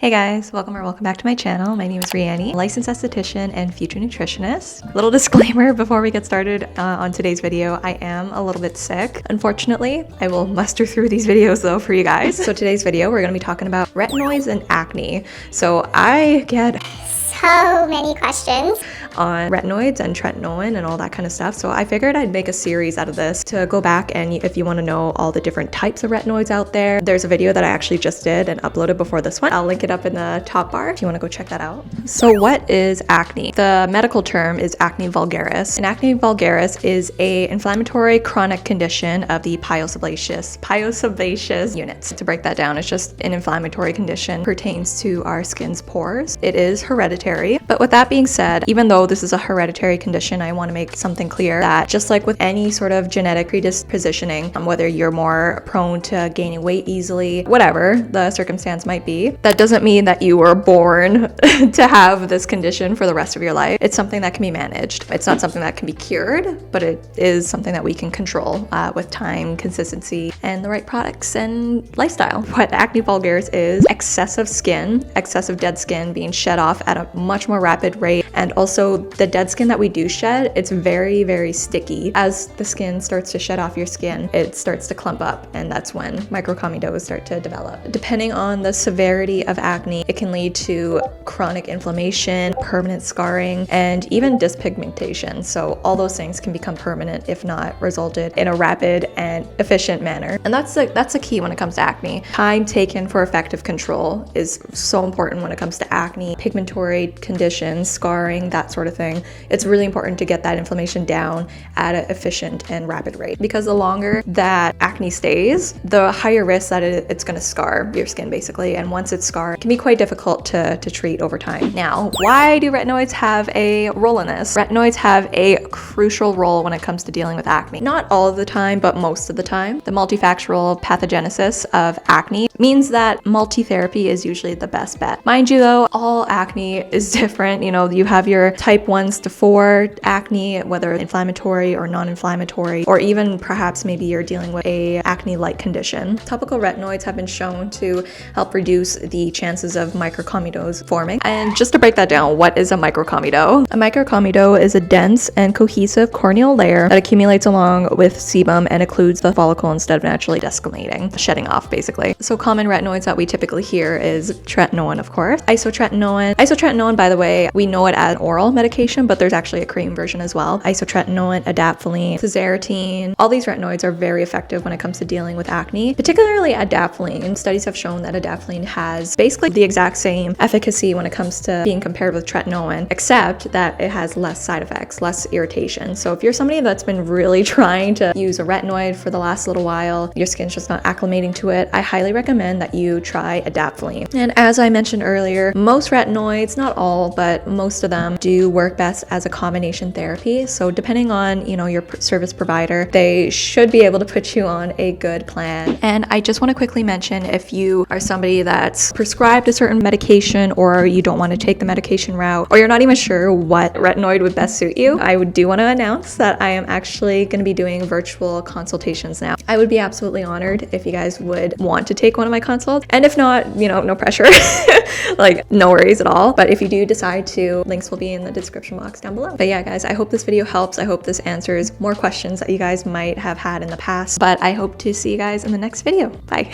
Hey guys, welcome back to my channel. My name is Rheanie, licensed esthetician and future nutritionist. Little disclaimer before we get started on today's video, I am a little bit sick. Unfortunately, I will muster through these videos though for you guys. So today's video, we're gonna be talking about retinoids and acne. So I get so many questions on retinoids and tretinoin and all that kind of stuff. So I figured I'd make a series out of this to go back, and if you want to know all the different types of retinoids out there, there's a video that I actually just did and uploaded before this one. I'll link it up in the top bar if you want to go check that out. So what is acne? The medical term is acne vulgaris, and acne vulgaris is a inflammatory chronic condition of the pyosebaceous units. To break that down, it's just an inflammatory condition, pertains to our skin's pores. It is hereditary. But with that being said, even though this is a hereditary condition, I want to make something clear that just like with any sort of genetic predispositioning, whether you're more prone to gaining weight easily, whatever the circumstance might be, that doesn't mean that you were born to have this condition for the rest of your life. It's something that can be managed. It's not something that can be cured, but it is something that we can control with time, consistency, and the right products and lifestyle. What acne vulgaris is excessive dead skin being shed off at a much more rapid rate, and also the dead skin that we do shed, it's very, very sticky. As the skin starts to shed off your skin, it starts to clump up, and that's when microcomedones start to develop. Depending on the severity of acne, it can lead to chronic inflammation, permanent scarring, and even dyspigmentation. So all those things can become permanent if not resulted in a rapid and efficient manner. And that's the key when it comes to acne. Time taken for effective control is so important when it comes to acne, pigmentary conditions, scarring, that sort of thing. It's really important to get that inflammation down at an efficient and rapid rate, because the longer that acne stays, the higher risk that it's going to scar your skin basically, and once it's scarred, it can be quite difficult to treat over time. Now, why do retinoids have a role in this? Retinoids have a crucial role when it comes to dealing with acne. Not all of the time, but most of the time. The multifactorial pathogenesis of acne means that multi-therapy is usually the best bet. Mind you though, all acne is different. You know, you have your type 1s to 4 acne, whether inflammatory or non-inflammatory, or even perhaps maybe you're dealing with a acne-like condition. Topical retinoids have been shown to help reduce the chances of microcomedones forming. And just to break that down, what is a microcomedone? A microcomedone is a dense and cohesive corneal layer that accumulates along with sebum and occludes the follicle instead of naturally desquamating, shedding off basically. So common retinoids that we typically hear is tretinoin, of course. Isotretinoin, by the way, we know it as oral medication, but there's actually a cream version as well. Isotretinoin, adapalene, tazarotene, all these retinoids are very effective when it comes to dealing with acne, particularly adapalene. Studies have shown that adapalene has basically the exact same efficacy when it comes to being compared with tretinoin, except that it has less side effects, less irritation. So if you're somebody that's been really trying to use a retinoid for the last little while, your skin's just not acclimating to it, I highly recommend that you try adapalene. And as I mentioned earlier, most retinoids, not all, but most of them do work best as a combination therapy. So depending on, your service provider, they should be able to put you on a good plan. And I just want to quickly mention, if you are somebody that's prescribed a certain medication, or you don't want to take the medication route, or you're not even sure what retinoid would best suit you, I do want to announce that I am actually going to be doing virtual consultations now. I would be absolutely honored if you guys would want to take one of my consults. And if not, no pressure. Like, no worries at all. But if you do decide to, links will be in the description box down below. But yeah, guys, I hope this video helps. I hope this answers more questions that you guys might have had in the past. But I hope to see you guys in the next video. Bye.